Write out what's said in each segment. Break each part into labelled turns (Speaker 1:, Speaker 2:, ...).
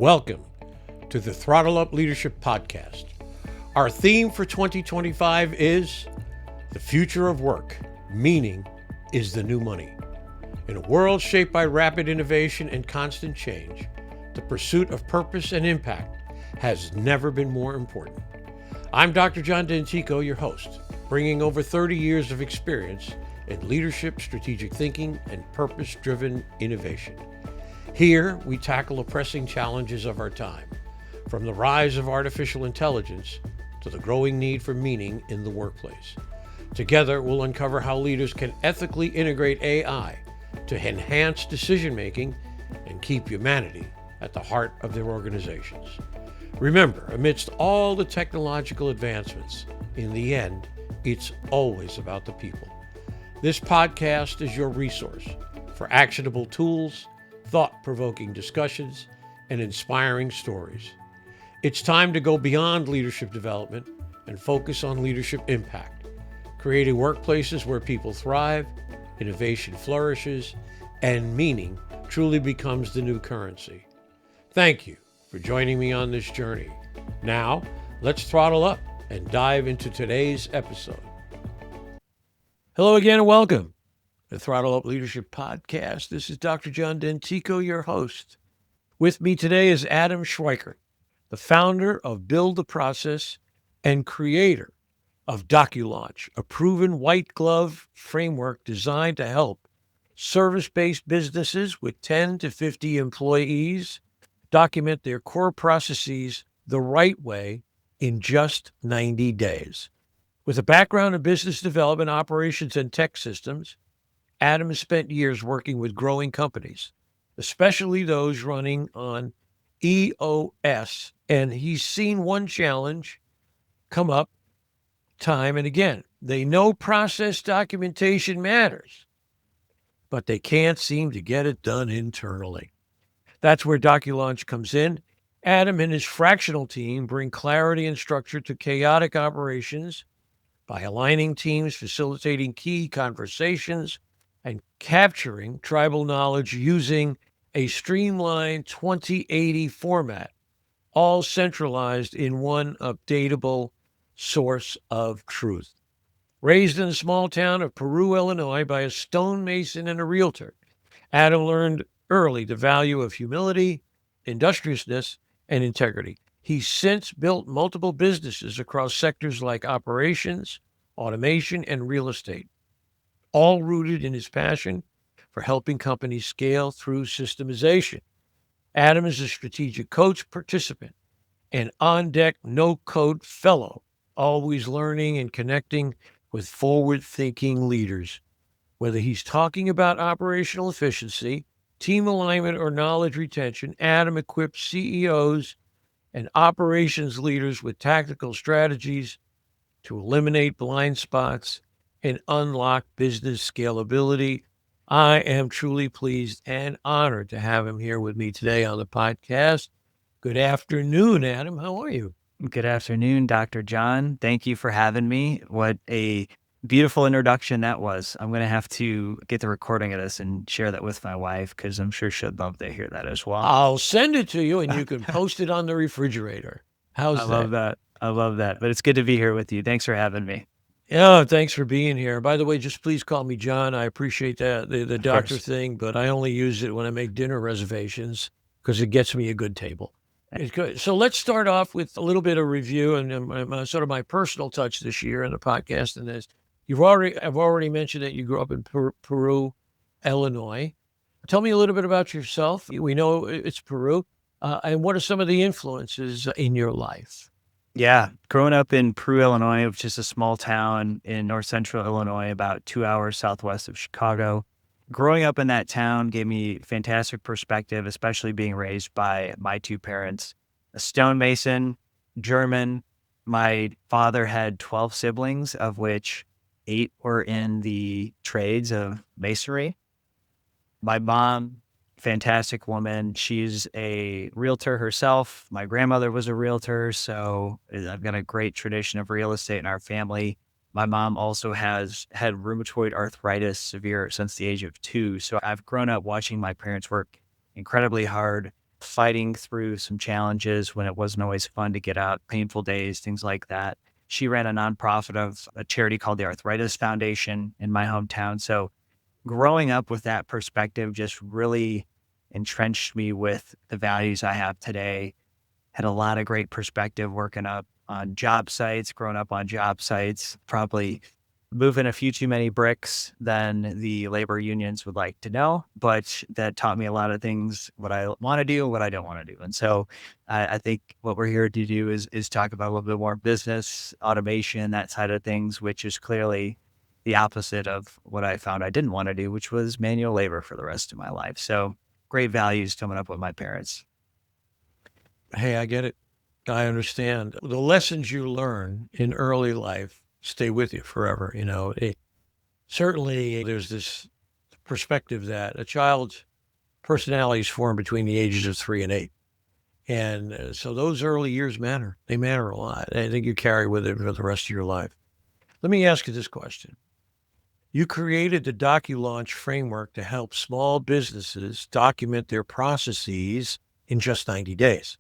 Speaker 1: Welcome to the Throttle Up Leadership Podcast. Our theme for 2025 is the future of work. Meaning is the new money. In a world shaped by rapid innovation and constant change, the pursuit of purpose and impact has never been more important. I'm Dr. John Dentico, your host, bringing over 30 years of experience in leadership, strategic thinking, and purpose-driven innovation. Here, we tackle the pressing challenges of our time, from the rise of artificial intelligence to the growing need for meaning in the workplace. Together, we'll uncover how leaders can ethically integrate AI to enhance decision-making and keep humanity at the heart of their organizations. Remember, amidst all the technological advancements, in the end, it's always about the people. This podcast is your resource for actionable tools, thought-provoking discussions, and inspiring stories. It's time to go beyond leadership development and focus on leadership impact, creating workplaces where people thrive, innovation flourishes, and meaning truly becomes the new currency. Thank you for joining me on this journey. Now, let's throttle up and dive into today's episode. Hello again and welcome. The Throttle Up Leadership Podcast. This is Dr. John Dentico, your host. With me today is Adam Schweickert, the founder of Build the Process and creator of DocuLaunch, a proven white glove framework designed to help service-based businesses with 10 to 50 employees document their core processes the right way in just 90 days. With a background in business development, operations, and tech systems, Adam has spent years working with growing companies, especially those running on EOS, and he's seen one challenge come up time and again. They know process documentation matters, but they can't seem to get it done internally. That's where DocuLaunch comes in. Adam and his fractional team bring clarity and structure to chaotic operations by aligning teams, facilitating key conversations, and capturing tribal knowledge using a streamlined 2080 format, all centralized in one updatable source of truth. Raised in the small town of Peru, Illinois, by a stonemason and a realtor, Adam learned early the value of humility, industriousness, and integrity. He's since built multiple businesses across sectors like operations, automation, and real estate, all rooted in his passion for helping companies scale through systemization. Adam is a strategic coach participant and on-deck no-code fellow, always learning and connecting with forward-thinking leaders. Whether he's talking about operational efficiency, team alignment, or knowledge retention, Adam equips CEOs and operations leaders with tactical strategies to eliminate blind spots and unlock business scalability. I am truly pleased and honored to have him here with me today on the podcast. Good afternoon, Adam. How are you?
Speaker 2: Good afternoon, Dr. John. Thank you for having me. What a beautiful introduction that was. I'm going to have to get the recording of this and share that with my wife because I'm sure she'd love to hear that as well.
Speaker 1: I'll send it to you and you can post it on the refrigerator. How's that?
Speaker 2: I love that. But it's good to be here with you. Thanks for having me.
Speaker 1: Yeah, thanks for being here. By the way, just please call me John. I appreciate that, the doctor thing, but I only use it when I make dinner reservations because it gets me a good table. It's good. So let's start off with a little bit of review and sort of my personal touch this year in the podcast. And this, I've already mentioned that you grew up in Peru, Illinois. Tell me a little bit about yourself. We know it's Peru, and what are some of the influences in your life?
Speaker 2: Yeah, growing up in Peru, Illinois, which is a small town in north central Illinois, about 2 hours southwest of Chicago. Growing up in that town gave me fantastic perspective, especially being raised by my two parents, a stonemason, German. My father had 12 siblings, of which 8 were in the trades of masonry. My mom, fantastic woman. She's a realtor herself. My grandmother was a realtor, so I've got a great tradition of real estate in our family. My mom also has had rheumatoid arthritis severe since the age of 2. So I've grown up watching my parents work incredibly hard fighting through some challenges when it wasn't always fun to get out, painful days, things like that. She ran a nonprofit of a charity called the Arthritis Foundation in my hometown. So growing up with that perspective just really entrenched me with the values I have today. Had a lot of great perspective working up on job sites, growing up on job sites, probably moving a few too many bricks than the labor unions would like to know, but that taught me a lot of things, what I want to do, what I don't want to do. And so I think what we're here to do is talk about a little bit more business, automation, that side of things, which is clearly the opposite of what I found I didn't want to do, which was manual labor for the rest of my life. So great values coming up with my parents.
Speaker 1: Hey, I get it. I understand. The lessons you learn in early life stay with you forever. Certainly there's this perspective that a child's personality is formed between the ages of 3 and 8. And so those early years matter. They matter a lot. I think you carry with it for the rest of your life. Let me ask you this question. You created the DocuLaunch framework to help small businesses document their processes in just 90 days.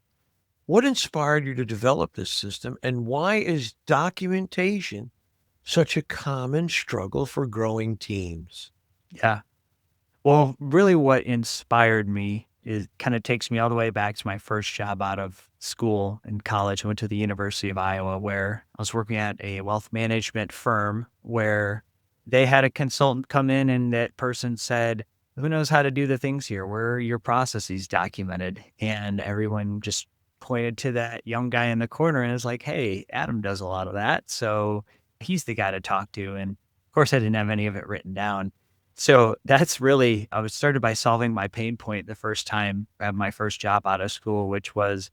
Speaker 1: What inspired you to develop this system, and why is documentation such a common struggle for growing teams?
Speaker 2: Yeah. Well, really what inspired me is kind of takes me all the way back to my first job out of school in college. I went to the University of Iowa, where I was working at a wealth management firm where they had a consultant come in, and that person said, "Who knows how to do the things here? Where are your processes documented?" And everyone just pointed to that young guy in the corner and is like, "Hey, Adam does a lot of that. So he's the guy to talk to." And of course, I didn't have any of it written down. So that's really, I was started by solving my pain point the first time I had my first job out of school, which was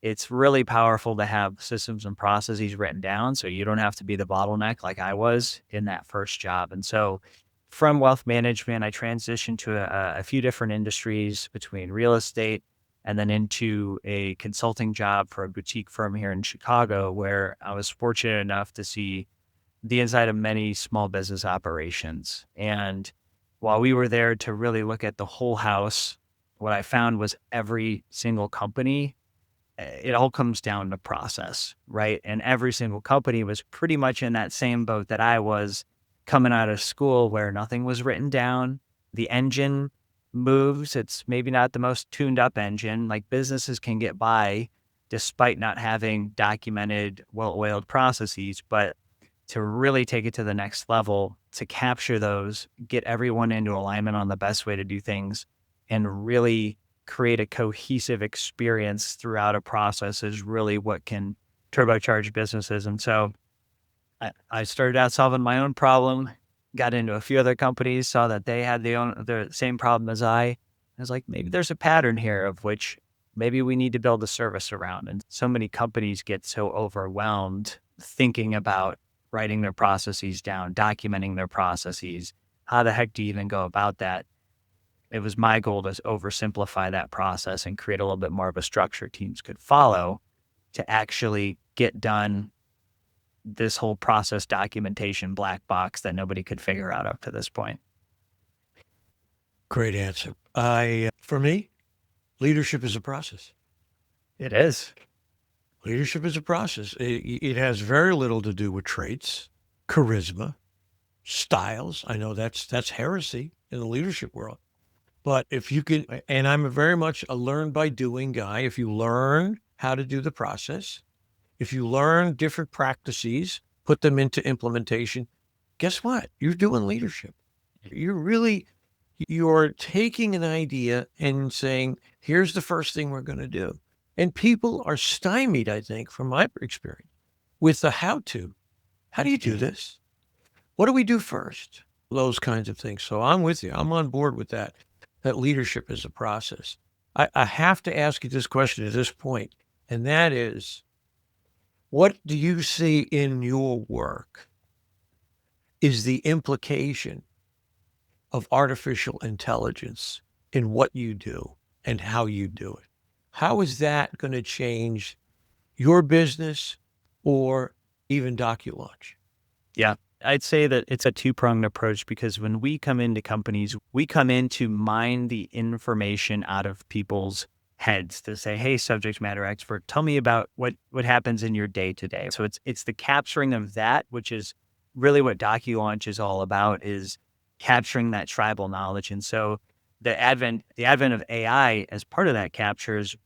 Speaker 2: it's really powerful to have systems and processes written down so you don't have to be the bottleneck like I was in that first job. And so from wealth management, I transitioned to a few different industries between real estate and then into a consulting job for a boutique firm here in Chicago, where I was fortunate enough to see the inside of many small business operations. And while we were there to really look at the whole house, what I found was every single company, it all comes down to process, right? And every single company was pretty much in that same boat that I was coming out of school, where nothing was written down. The engine moves. It's maybe not the most tuned up engine. Like, businesses can get by despite not having documented, well-oiled processes, but to really take it to the next level, to capture those, get everyone into alignment on the best way to do things, and really create a cohesive experience throughout a process is really what can turbocharge businesses. And so I started out solving my own problem, got into a few other companies, saw that they had the same problem as I was like, maybe there's a pattern here of which maybe we need to build a service around. And so many companies get so overwhelmed thinking about writing their processes down, documenting their processes. How the heck do you even go about that? It was my goal to oversimplify that process and create a little bit more of a structure teams could follow to actually get done this whole process documentation black box that nobody could figure out up to this point.
Speaker 1: Great answer. For me, leadership is a process.
Speaker 2: It is.
Speaker 1: Leadership is a process. It has very little to do with traits, charisma, styles. I know that's heresy in the leadership world. But if you can, and I'm very much a learn by doing guy. If you learn how to do the process, if you learn different practices, put them into implementation, guess what? You're doing leadership. You're taking an idea and saying, here's the first thing we're going to do. And people are stymied, I think, from my experience, with the how to. How do you do this? What do we do first? Those kinds of things. So I'm with you. I'm on board with that leadership is a process. I have to ask you this question at this point, and that is, what do you see in your work is the implication of artificial intelligence in what you do and how you do it? How is that going to change your business or even DocuLaunch?
Speaker 2: Yeah. I'd say that it's a two-pronged approach, because when we come into companies, we come in to mine the information out of people's heads to say, hey, subject matter expert, tell me about what happens in your day to day. So it's the capturing of that, which is really what DocuLaunch is all about, is capturing that tribal knowledge. And so the advent of AI as part of that captures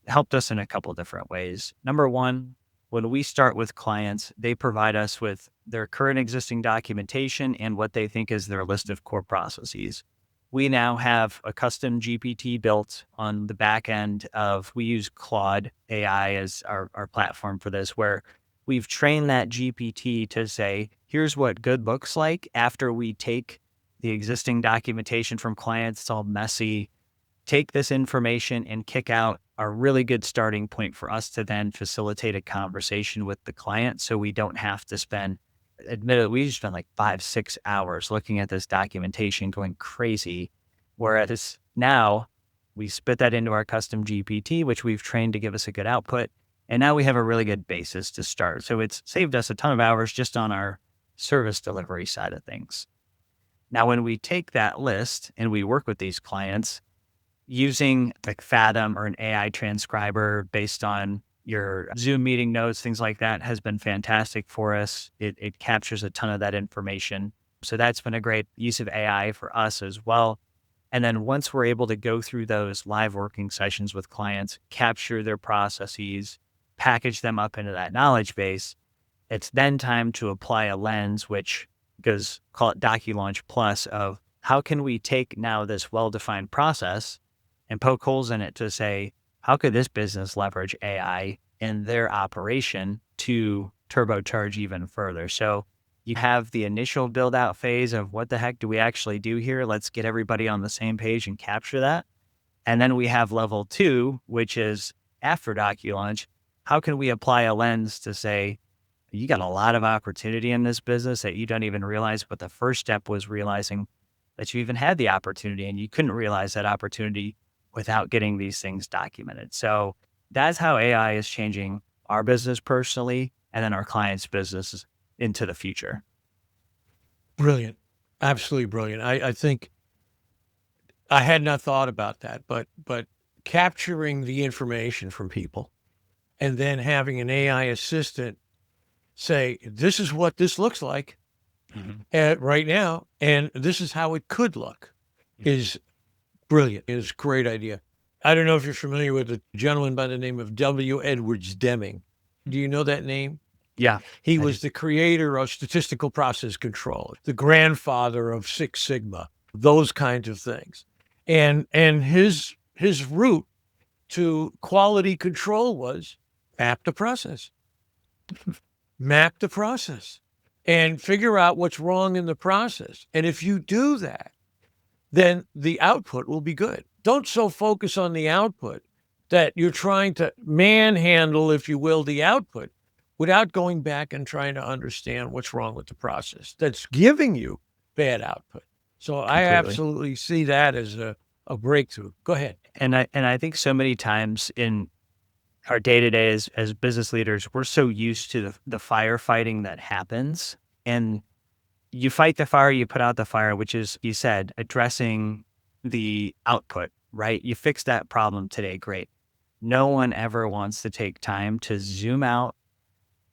Speaker 2: helped us in a couple different ways. Number one, when we start with clients, they provide us with their current existing documentation and what they think is their list of core processes. We now have a custom GPT built on the back end we use Claude AI as our platform for this, where we've trained that GPT to say, here's what good looks like after we take the existing documentation from clients. It's all messy. Take this information and kick out a really good starting point for us to then facilitate a conversation with the client. So we don't have to admittedly, we spend like 5-6 hours looking at this documentation going crazy. Whereas now we spit that into our custom GPT, which we've trained to give us a good output. And now we have a really good basis to start. So it's saved us a ton of hours just on our service delivery side of things. Now, when we take that list and we work with these clients, using like Fathom or an AI transcriber based on your Zoom meeting notes, things like that, has been fantastic for us. It captures a ton of that information. So that's been a great use of AI for us as well. And then once we're able to go through those live working sessions with clients, capture their processes, package them up into that knowledge base, it's then time to apply a lens, which goes, call it DocuLaunch Plus, of how can we take now this well-defined process and poke holes in it to say, how could this business leverage AI in their operation to turbocharge even further? So you have the initial build out phase of what the heck do we actually do here? Let's get everybody on the same page and capture that. And then we have level 2, which is after DocuLaunch. How can we apply a lens to say, you got a lot of opportunity in this business that you don't even realize, but the first step was realizing that you even had the opportunity, and you couldn't realize that opportunity without getting these things documented. So that's how AI is changing our business personally, and then our clients' businesses into the future.
Speaker 1: Brilliant. Absolutely brilliant. I think I had not thought about that, but capturing the information from people and then having an AI assistant say, this is what this looks like right now, and this is how it could look, is brilliant. It's a great idea. I don't know if you're familiar with a gentleman by the name of W. Edwards Deming. Do you know that name?
Speaker 2: Yeah.
Speaker 1: He was the creator of statistical process control, the grandfather of Six Sigma, those kinds of things. And his route to quality control was map the process. Map the process and figure out what's wrong in the process. And if you do that, then the output will be good. Don't so focus on the output that you're trying to manhandle, if you will, the output without going back and trying to understand what's wrong with the process that's giving you bad output. So I absolutely see that as a breakthrough. Go ahead.
Speaker 2: And I think so many times in our day-to-day as business leaders, we're so used to the firefighting that happens, and you fight the fire, you put out the fire, which is, you said, addressing the output, right? You fix that problem today, great. No one ever wants to take time to zoom out,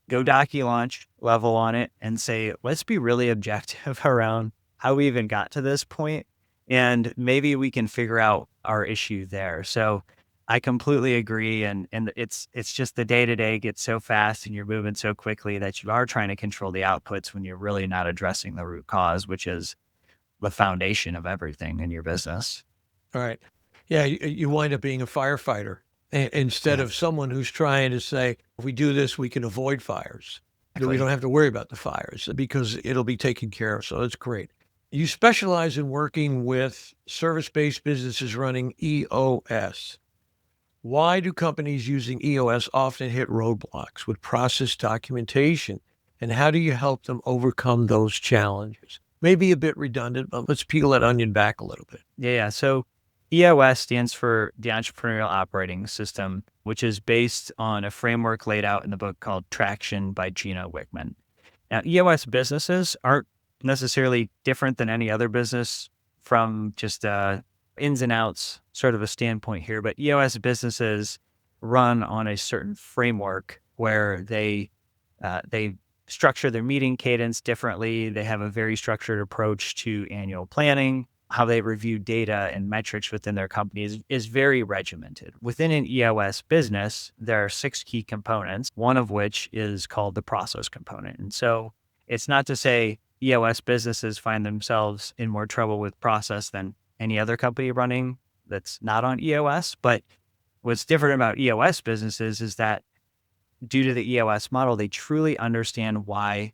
Speaker 2: go DocuLaunch level on it, and say, let's be really objective around how we even got to this point, and maybe we can figure out our issue there. So I completely agree. And it's just the day-to-day gets so fast and you're moving so quickly that you are trying to control the outputs when you're really not addressing the root cause, which is the foundation of everything in your business.
Speaker 1: All right. Yeah. You wind up being a firefighter instead of someone who's trying to say, if we do this, we can avoid fires. We don't have to worry about the fires because it'll be taken care of. So that's great. You specialize in working with service-based businesses running EOS. Why do companies using EOS often hit roadblocks with process documentation? And how do you help them overcome those challenges? Maybe a bit redundant, but let's peel that onion back a little bit.
Speaker 2: Yeah. So EOS stands for the Entrepreneurial Operating System, which is based on a framework laid out in the book called Traction by Gino Wickman. Now, EOS businesses aren't necessarily different than any other business from just a ins and outs sort of a standpoint here, but EOS businesses run on a certain framework where they structure their meeting cadence differently. They have a very structured approach to annual planning. How they review data and metrics within their company is very regimented. Within an EOS business, there are 6 key components, one of which is called the process component. And so it's not to say EOS businesses find themselves in more trouble with process than any other company running that's not on EOS. But what's different about EOS businesses is that due to the EOS model, they truly understand why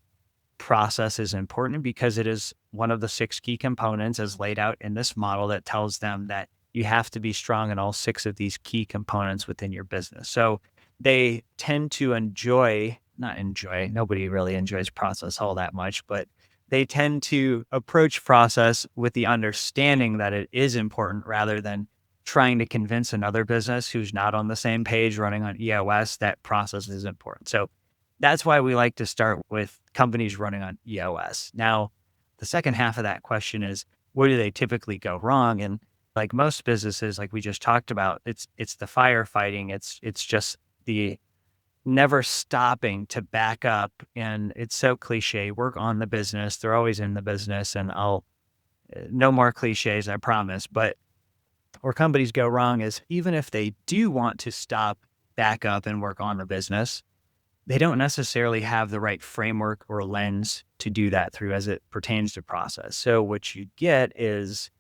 Speaker 2: process is important, because it is one of the 6 key components as laid out in this model that tells them that you have to be strong in all 6 of these key components within your business. So they tend to nobody really enjoys process all that much, but they tend to approach process with the understanding that it is important rather than trying to convince another business who's not on the same page running on EOS that process is important. So that's why we like to start with companies running on EOS. Now, the second half of that question is, where do they typically go wrong? And like most businesses, like we just talked about, it's the firefighting. It's just the never stopping to back up. And it's so cliche, work on the business. They're always in the business, and no more cliches, I promise. But where companies go wrong is, even if they do want to stop, back up, and work on the business, they don't necessarily have the right framework or lens to do that through as it pertains to process. So what you get is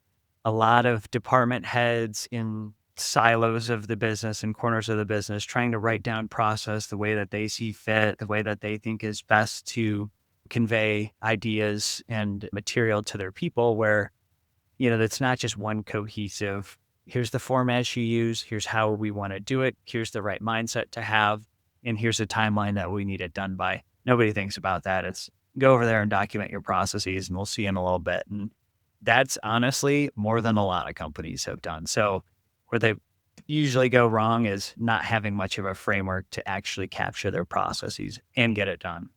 Speaker 2: a lot of department heads in silos of the business and corners of the business trying to write down process the way that they see fit, the way that they think is best to convey ideas and material to their people, where, that's not just one cohesive, here's the format you use, here's how we want to do it, here's the right mindset to have, and here's a timeline that we need it done by. Nobody thinks about that. It's go over there and document your processes, and we'll see in a little bit. And that's honestly more than a lot of companies have done. So where they usually go wrong is not having much of a framework to actually capture their processes and get it done.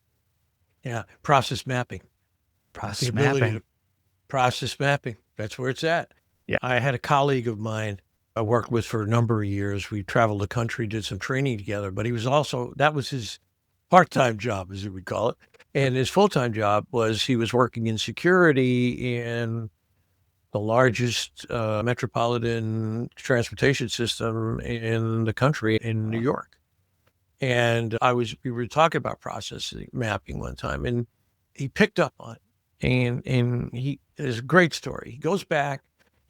Speaker 1: Yeah. Process mapping.
Speaker 2: Process mapping.
Speaker 1: Process mapping. That's where it's at.
Speaker 2: Yeah.
Speaker 1: I had a colleague of mine I worked with for a number of years. We traveled the country, did some training together, but that was his part-time job, as we would call it. And his full-time job was he was working in security in the largest metropolitan transportation system in the country in New York. And we were talking about process mapping one time, and he picked up on it. And it's a great story. He goes back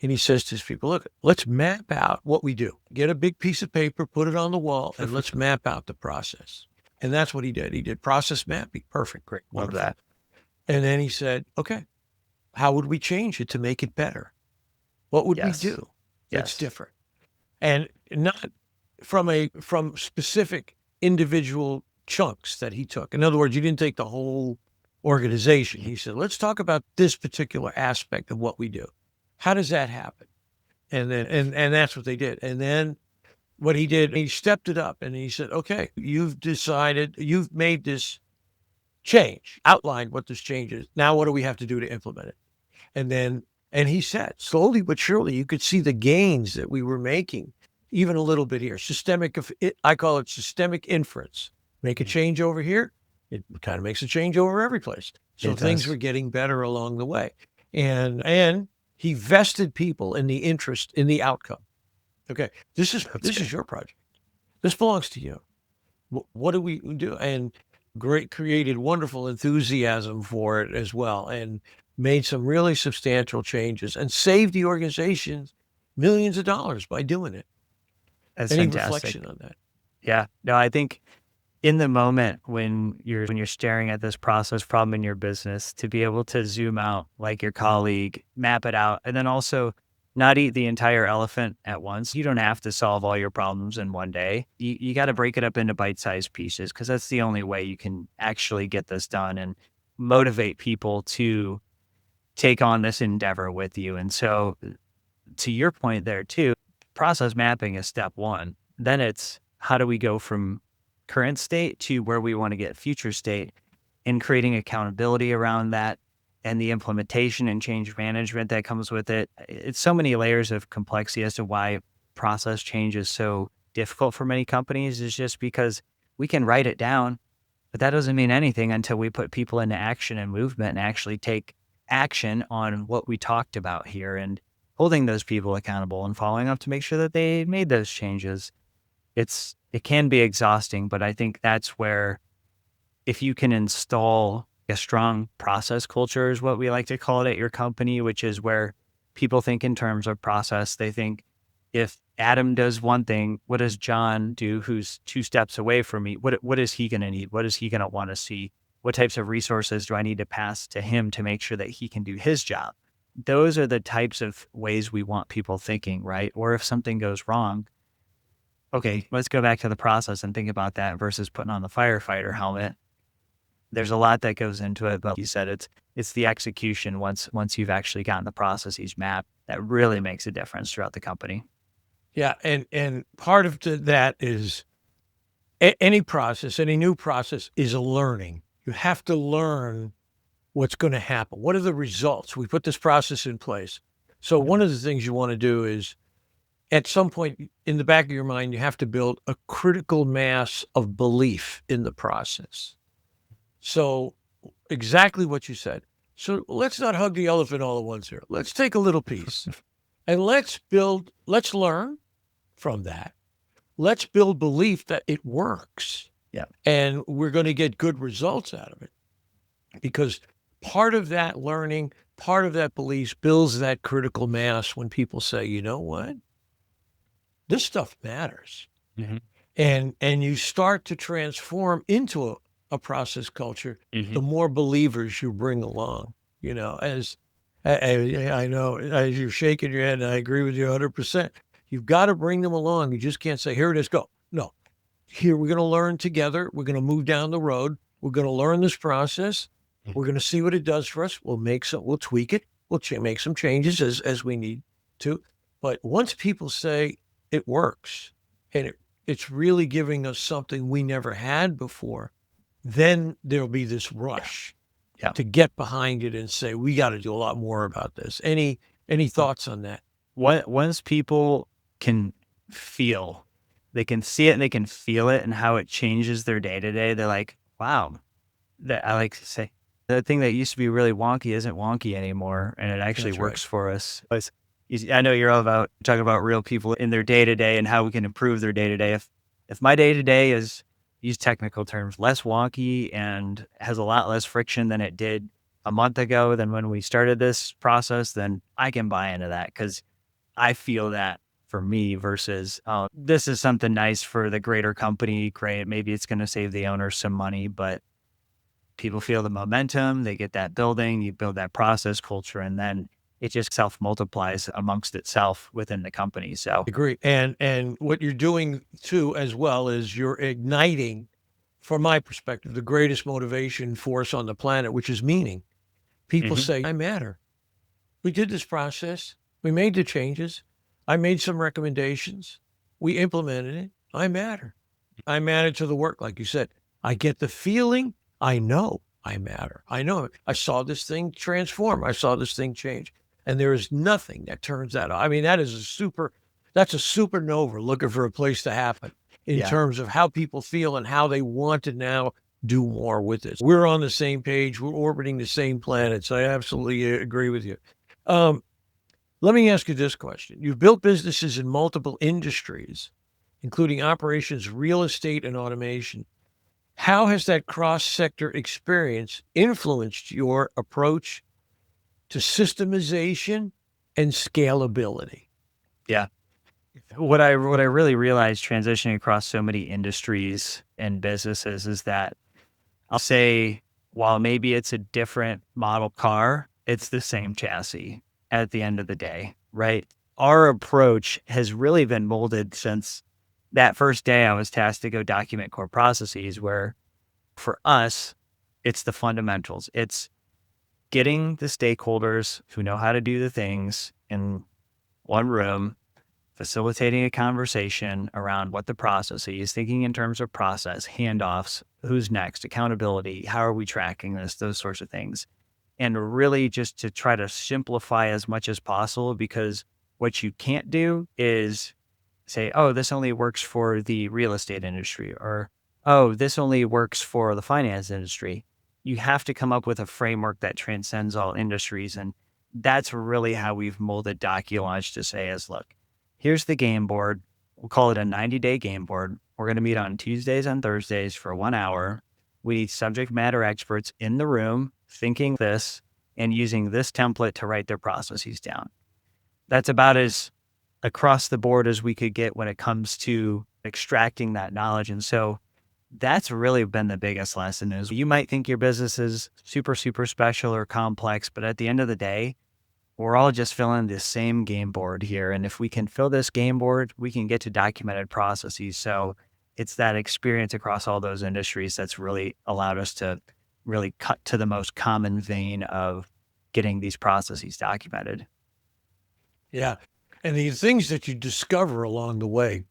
Speaker 1: and he says to his people, look, let's map out what we do. Get a big piece of paper, put it on the wall, and let's map out the process. And that's what he did. He did process mapping. Perfect. Great.
Speaker 2: Love that.
Speaker 1: And then he said, okay, how would we change it to make it better? What would we do that's different? And not from specific individual chunks that he took. In other words, he didn't take the whole organization. He said, let's talk about this particular aspect of what we do. How does that happen? And then, and that's what they did. And then what he did, he stepped it up and he said, okay, you've made this change, outlined what this change is. Now, what do we have to do to implement it? And he said, slowly but surely, you could see the gains that we were making, even a little bit here. I call it systemic inference. Make a change over here, it kind of makes a change over every place. So things were getting better along the way. And he vested people in the interest in the outcome. Okay, this is your project. This belongs to you. What do we do? And created wonderful enthusiasm for it as well, and made some really substantial changes and saved the organization millions of dollars by doing it.
Speaker 2: That's
Speaker 1: Any
Speaker 2: fantastic.
Speaker 1: reflection on that?
Speaker 2: Yeah, no, I think in the moment when you're staring at this process problem in your business, to be able to zoom out like your colleague, map it out, and then also not eat the entire elephant at once. You don't have to solve all your problems in one day. You got to break it up into bite-sized pieces, because that's the only way you can actually get this done and motivate people to take on this endeavor with you. And so to your point there too, process mapping is step one. Then it's how do we go from current state to where we want to get future state, and creating accountability around that, and the implementation and change management that comes with it. It's so many layers of complexity as to why process change is so difficult for many companies, is just because we can write it down, but that doesn't mean anything until we put people into action and movement and actually take action on what we talked about here, and holding those people accountable and following up to make sure that they made those changes. It can be exhausting, but I think that's where, if you can install a strong process culture, is what we like to call it at your company, which is where people think in terms of process. They think, if Adam does one thing, what does John do, who's 2 steps away from me? What is he going to need? What is he going to want to see? What types of resources do I need to pass to him to make sure that he can do his job? Those are the types of ways we want people thinking, right? Or if something goes wrong, okay, let's go back to the process and think about that versus putting on the firefighter helmet. There's a lot that goes into it, but you said it's the execution once you've actually gotten the processes mapped that really makes a difference throughout the company.
Speaker 1: Yeah, and part of that is any process, any new process is a learning. You have to learn what's going to happen. What are the results? We put this process in place. So one of the things you want to do is, at some point in the back of your mind, you have to build a critical mass of belief in the process. So exactly what you said. So let's not hug the elephant all at once here. Let's take a little piece and let's learn from that. Let's build belief that it works.
Speaker 2: Yeah.
Speaker 1: And we're going to get good results out of it, because part of that learning, part of that belief builds that critical mass when people say, you know what? This stuff matters.
Speaker 2: Mm-hmm.
Speaker 1: And you start to transform into a process culture, the more believers you bring along, as I know, as you're shaking your head, and I agree with you 100%. You've got to bring them along. You just can't say, here it is, go. No, here, we're going to learn together. We're going to move down the road. We're going to learn this process. We're going to see what it does for us. We'll tweak it. We'll make some changes as we need to. But once people say it works, and it's really giving us something we never had before, then there'll be this rush to get behind it and say, we got to do a lot more about this. Any thoughts on that?
Speaker 2: Once people can feel, they can see it and they can feel it and how it changes their day-to-day, they're like, wow. That I like to say, the thing that used to be really wonky isn't wonky anymore, and it actually works for us. I know you're all about talking about real people in their day-to-day and how we can improve their day-to-day. If my day-to-day is, use technical terms, less wonky and has a lot less friction than it did a month ago, than when we started this process, then I can buy into that, because I feel that for me, versus, oh, this is something nice for the greater company. Great. Maybe it's going to save the owner some money, but people feel the momentum, they get that building, you build that process culture, and then it just self-multiplies amongst itself within the company. So
Speaker 1: agree. And what you're doing too, as well, is you're igniting, from my perspective, the greatest motivation force on the planet, which is meaning. People say, I matter. We did this process. We made the changes. I made some recommendations. We implemented it. I matter. I matter to the work, like you said. I get the feeling. I know I matter. I know it. I saw this thing transform. I saw this thing change. And there is nothing that turns that off. I mean, that's a supernova looking for a place to happen in terms of how people feel and how they want to now do more with this. We're on the same page. We're orbiting the same planets. I absolutely agree with you. Let me ask you this question. You've built businesses in multiple industries, including operations, real estate, and automation. How has that cross-sector experience influenced your approach to systemization and scalability?
Speaker 2: Yeah. What I really realized transitioning across so many industries and businesses is that, I'll say, while maybe it's a different model car, it's the same chassis at the end of the day, right? Our approach has really been molded since that first day I was tasked to go document core processes, where for us, it's the fundamentals. It's getting the stakeholders who know how to do the things in one room, facilitating a conversation around what the process is, thinking in terms of process, handoffs, who's next, accountability, how are we tracking this, those sorts of things. and really just to try to simplify as much as possible, because what you can't do is say, oh, this only works for the real estate industry, or, oh, this only works for the finance industry. You have to come up with a framework that transcends all industries. And that's really how we've molded DocuLaunch to say is, look, here's the game board. We'll call it a 90-day game board. We're going to meet on Tuesdays and Thursdays for 1 hour. We need subject matter experts in the room thinking this and using this template to write their processes down. That's about as across the board as we could get when it comes to extracting that knowledge. And so that's really been the biggest lesson is you might think your business is super, super special or complex, but at the end of the day, we're all just filling the same game board here. And if we can fill this game board, we can get to documented processes. So it's that experience across all those industries that's really allowed us to really cut to the most common vein of getting these processes documented.
Speaker 1: Yeah. And the things that you discover along the way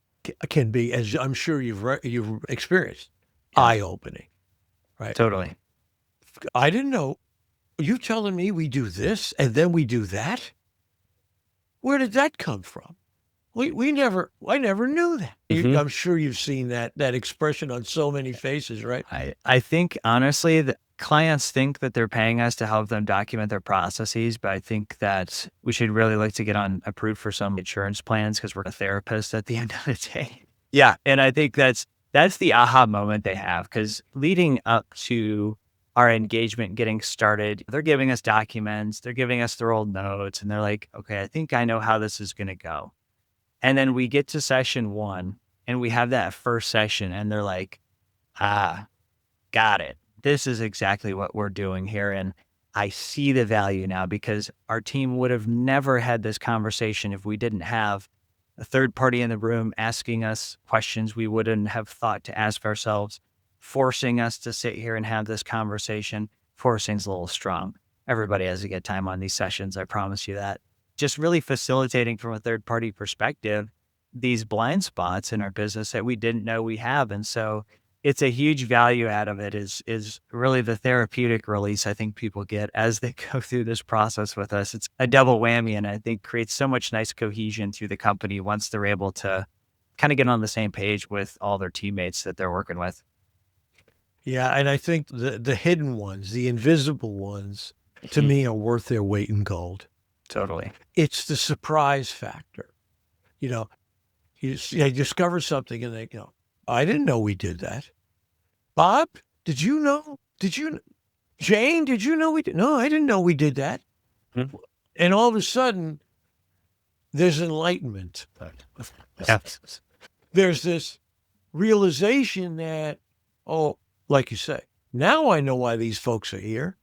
Speaker 1: can be, as I'm sure you've experienced, eye-opening, right?
Speaker 2: Totally.
Speaker 1: I didn't know. You telling me we do this and then we do that? Where did that come from? I never knew that. I'm sure you've seen that expression on so many faces, right?
Speaker 2: I think honestly that clients think that they're paying us to help them document their processes, but I think that we should really like to get on approved for some insurance plans because we're a therapist at the end of the day. Yeah. And I think that's the aha moment they have, because leading up to our engagement getting started, they're giving us documents, they're giving us their old notes, and they're like, okay, I think I know how this is going to go. And then we get to session 1 and we have that first session and they're like, got it. This is exactly what we're doing here. And I see the value now, because our team would have never had this conversation if we didn't have a third party in the room asking us questions we wouldn't have thought to ask ourselves, forcing us to sit here and have this conversation. Forcing's a little strong. Everybody has a good time on these sessions. I promise you that. Just really facilitating from a third party perspective, these blind spots in our business that we didn't know we have. And so it's a huge value out of it is really the therapeutic release I think people get as they go through this process with us. It's a double whammy, and I think creates so much nice cohesion through the company once they're able to kind of get on the same page with all their teammates that they're working with.
Speaker 1: Yeah. And I think the hidden ones, the invisible ones, to me are worth their weight in gold.
Speaker 2: Totally.
Speaker 1: It's the surprise factor. You discover something and they go, I didn't know we did that. Bob, did you know? Jane, did you know we did? No, I didn't know we did that. Mm-hmm. And all of a sudden, there's enlightenment. There's this realization that, like you say, now I know why these folks are here.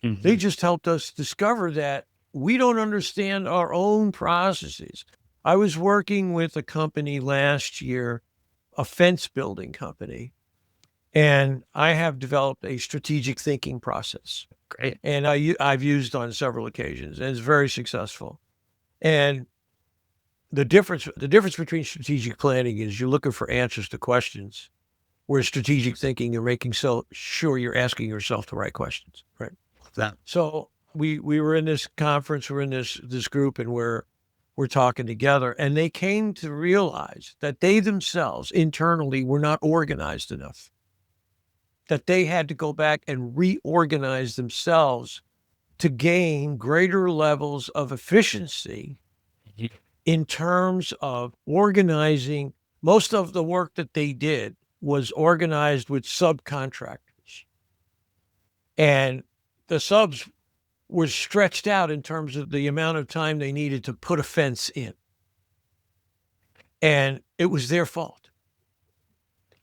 Speaker 1: Mm-hmm. They just helped us discover that we don't understand our own processes. I was working with a company last year, a fence building company, and I have developed a strategic thinking process.
Speaker 2: Great.
Speaker 1: And I've used on several occasions, and it's very successful. And the difference between strategic planning is you're looking for answers to questions, whereas strategic thinking, you're making sure you're asking yourself the right questions, right? So we were in this conference, we're in this group, and we're talking together, and they came to realize that they themselves internally were not organized enough, that they had to go back and reorganize themselves to gain greater levels of efficiency in terms of organizing. Most of the work that they did was organized with subcontractors, and the subs were stretched out in terms of the amount of time they needed to put a fence in. And it was their fault.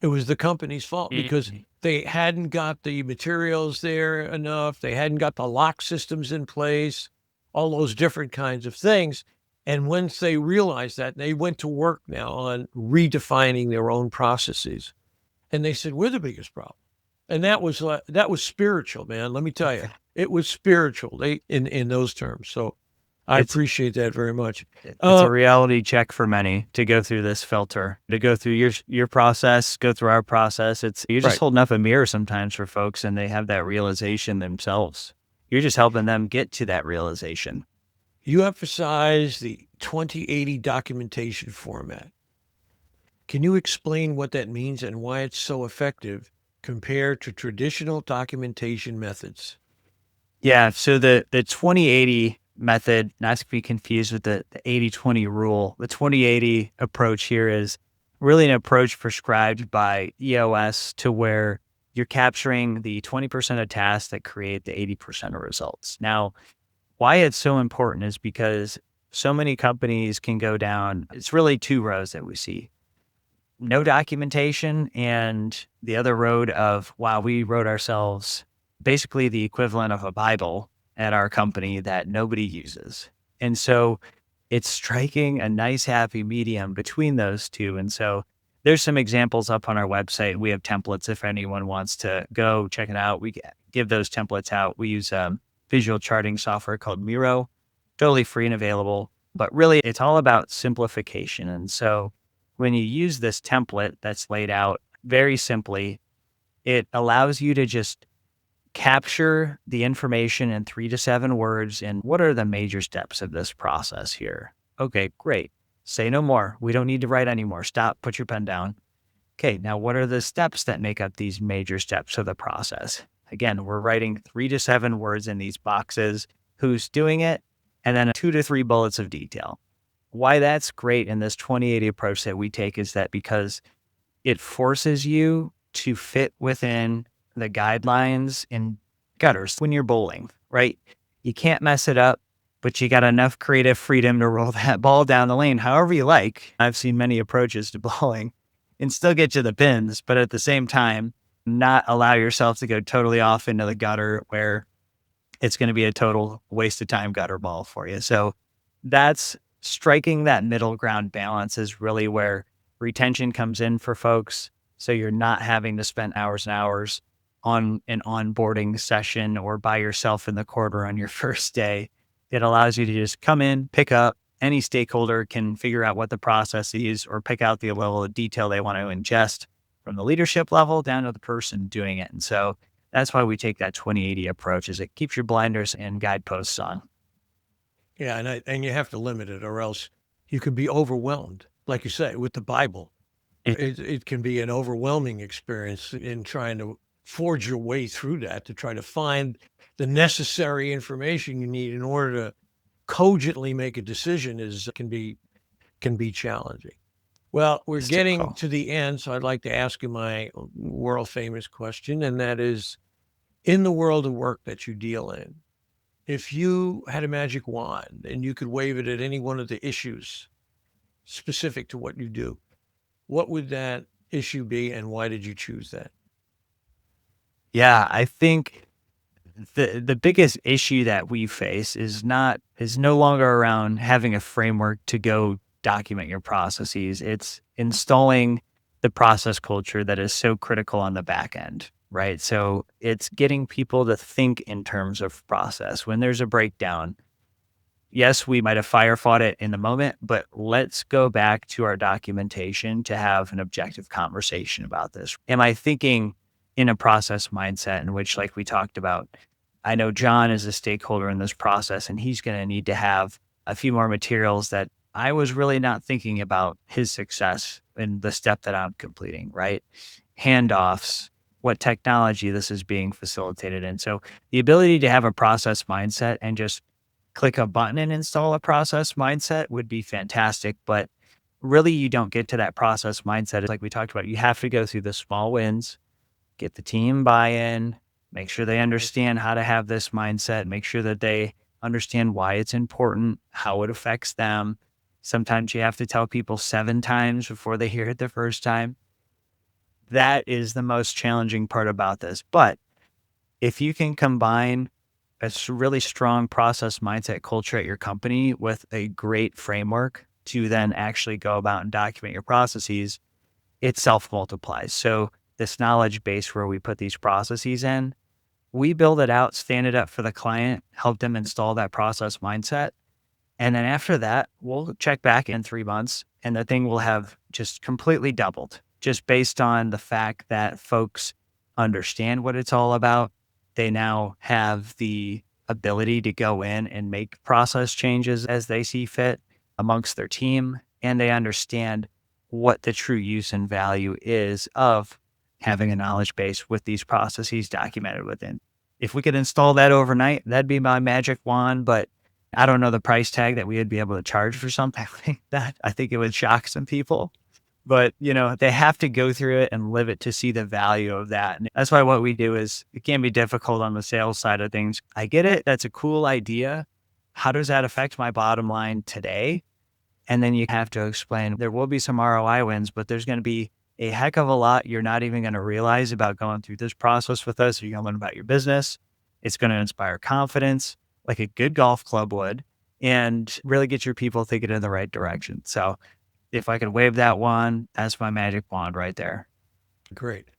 Speaker 1: It was the company's fault because they hadn't got the materials there enough. They hadn't got the lock systems in place, all those different kinds of things. And once they realized that, they went to work now on redefining their own processes. And they said, we're the biggest problem. And that was spiritual, man. Let me tell you, it was spiritual in those terms. So I appreciate that very much.
Speaker 2: It's a reality check for many to go through this filter, to go through your process, go through our process. You're just holding up a mirror sometimes for folks, and they have that realization themselves. You're just helping them get to that realization.
Speaker 1: You emphasize the 2080 documentation format. Can you explain what that means and why it's so effective compared to traditional documentation methods?
Speaker 2: Yeah. So the 2080 method, not to be confused with the 80/20 rule, the 2080 approach here is really an approach prescribed by EOS to where you're capturing the 20% of tasks that create the 80% of results. Now, why it's so important is because so many companies can go down, it's really two roads that we see. No documentation, and the other road of, wow, we wrote ourselves basically the equivalent of a Bible at our company that nobody uses. And so it's striking a nice happy medium between those two. And so there's some examples up on our website. We have templates if anyone wants to go check it out. We give those templates out. We use visual charting software called Miro, totally free and available. But really, it's all about simplification. And so when you use this template that's laid out very simply, it allows you to just capture the information in 3 to 7 words. And what are the major steps of this process here? Okay, great. Say no more. We don't need to write anymore. Stop, put your pen down. Okay, now what are the steps that make up these major steps of the process? Again, we're writing 3 to 7 words in these boxes, who's doing it, and then 2 to 3 bullets of detail. Why that's great in this 2080 approach that we take is that because it forces you to fit within the guidelines and gutters when you're bowling, right? You can't mess it up, but you got enough creative freedom to roll that ball down the lane however you like. I've seen many approaches to bowling and still get to the pins, but at the same time, not allow yourself to go totally off into the gutter where it's going to be a total waste of time gutter ball for you. So that's striking that middle ground balance is really where retention comes in for folks. So you're not having to spend hours and hours on an onboarding session or by yourself in the corridor on your first day. It allows you to just come in, pick up. Any stakeholder can figure out what the process is or pick out the level of detail they want to ingest from the leadership level down to the person doing it. And so that's why we take that 2080 approach, is it keeps your blinders and guideposts on.
Speaker 1: Yeah, and you have to limit it, or else you could be overwhelmed. Like you say, with the Bible, it can be an overwhelming experience in trying to forge your way through that to try to find the necessary information you need in order to cogently make a decision can be challenging. Well, we're
Speaker 2: It's
Speaker 1: getting
Speaker 2: typical.
Speaker 1: to the end, so I'd like to ask you my world famous question, and that is, in the world of work that you deal in, if you had a magic wand and you could wave it at any one of the issues specific to what you do, what would that issue be and why did you choose that?
Speaker 2: Yeah, I think the biggest issue that we face is no longer around having a framework to go document your processes. It's installing the process culture that is so critical on the back end, right? So it's getting people to think in terms of process. When there's a breakdown, yes, we might have fire fought it in the moment, but let's go back to our documentation to have an objective conversation about this. Am I thinking in a process mindset in which, like we talked about, I know John is a stakeholder in this process and he's going to need to have a few more materials that I was really not thinking about his success in the step that I'm completing, right? Handoffs, what technology this is being facilitated in. So the ability to have a process mindset and just click a button and install a process mindset would be fantastic. But really, you don't get to that process mindset. Like we talked about, you have to go through the small wins, get the team buy-in, make sure they understand how to have this mindset, make sure that they understand why it's important, how it affects them. Sometimes you have to tell people 7 times before they hear it the first time. That is the most challenging part about this. But if you can combine a really strong process mindset culture at your company with a great framework to then actually go about and document your processes, it self-multiplies. So this knowledge base where we put these processes in, we build it out, stand it up for the client, help them install that process mindset. And then after that, we'll check back in 3 months and the thing will have just completely doubled, just based on the fact that folks understand what it's all about. They now have the ability to go in and make process changes as they see fit amongst their team, and they understand what the true use and value is of having a knowledge base with these processes documented within. If we could install that overnight, that'd be my magic wand, but I don't know the price tag that we would be able to charge for something like that. I think it would shock some people, but they have to go through it and live it to see the value of that. And that's why what we do is, it can be difficult on the sales side of things. I get it. That's a cool idea. How does that affect my bottom line today? And then you have to explain there will be some ROI wins, but there's going to be a heck of a lot you're not even going to realize about going through this process with us. You're going to learn about your business. It's going to inspire confidence like a good golf club would, and really get your people thinking in the right direction. So if I could wave that wand, that's my magic wand right there.
Speaker 1: Great.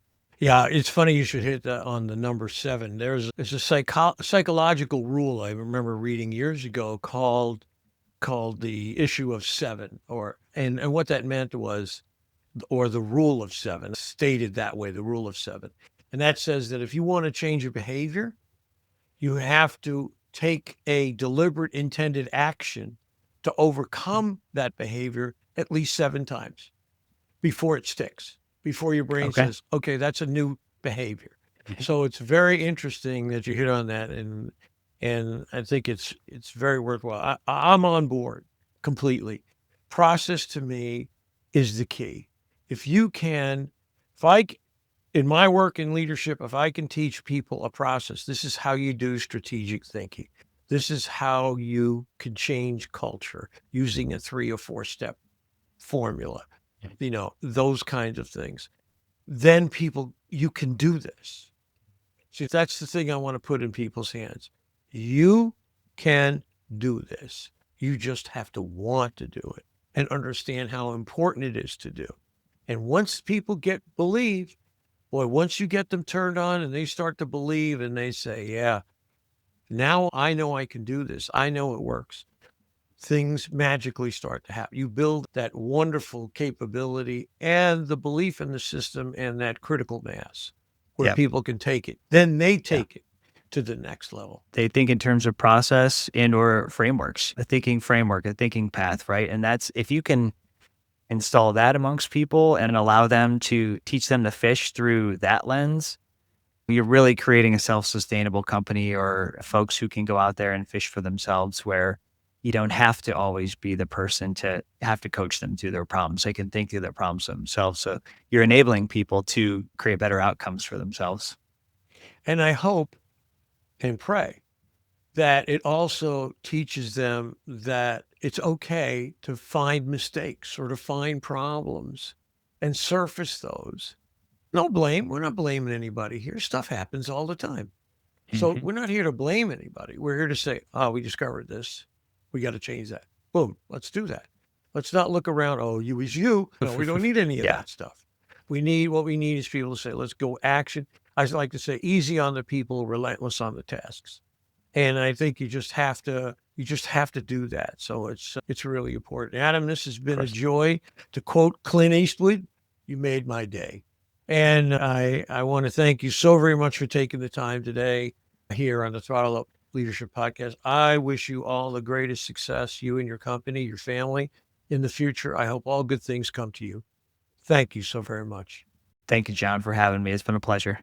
Speaker 1: Yeah, it's funny you should hit on the number 7. There's a psychological rule I remember reading years ago called the issue of 7, and what that meant was, or the rule of 7, stated that way, the rule of 7. And that says that if you want to change your behavior, you have to take a deliberate intended action to overcome that behavior at least 7 times before it sticks, before your brain says, okay, that's a new behavior. So it's very interesting that you hit on that. And I think it's very worthwhile. I'm on board completely. Process to me is the key. In my work in leadership, if I can teach people a process, this is how you do strategic thinking. This is how you can change culture using a 3 or 4 step formula, those kinds of things. Then you can do this. See, that's the thing I want to put in people's hands. You can do this. You just have to want to do it and understand how important it is to do. And once people once you get them turned on and they start to believe and they say, yeah, now I know I can do this. I know it works. Things magically start to happen. You build that wonderful capability and the belief in the system and that critical mass where people can take it. Then they take it to the next level.
Speaker 2: They think in terms of process and or frameworks, a thinking framework, a thinking path, right? And that's, if you can install that amongst people and allow them to teach them to fish through that lens, you're really creating a self-sustainable company, or folks who can go out there and fish for themselves, where you don't have to always be the person to have to coach them through their problems. They can think through their problems themselves. So you're enabling people to create better outcomes for themselves.
Speaker 1: And I hope and pray that it also teaches them that it's okay to find mistakes or to find problems and surface those. No blame. We're not blaming anybody here. Stuff happens all the time. So we're not here to blame anybody. We're here to say, oh, we discovered this. We got to change that. Boom. Let's do that. Let's not look around. Oh, you is you. No, we don't need any of that stuff. What we need is people to say, let's go action. I like to say, easy on the people, relentless on the tasks. And I think you just have to do that. So it's really important. Adam, this has been a joy. To quote Clint Eastwood, you made my day. And I want to thank you so very much for taking the time today here on the Throttle Up Leadership Podcast. I wish you all the greatest success, you and your company, your family, in the future. I hope all good things come to you. Thank you so very much.
Speaker 2: Thank you, John, for having me. It's been a pleasure.